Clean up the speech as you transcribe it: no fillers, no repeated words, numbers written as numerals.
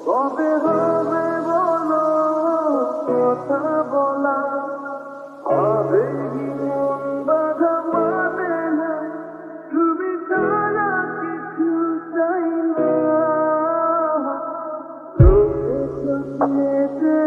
কবে হবে বলো কথা বলা আবেগী মন বাধা মানে না তুমি ছাড়া কিছু চাই না চোখে চোখে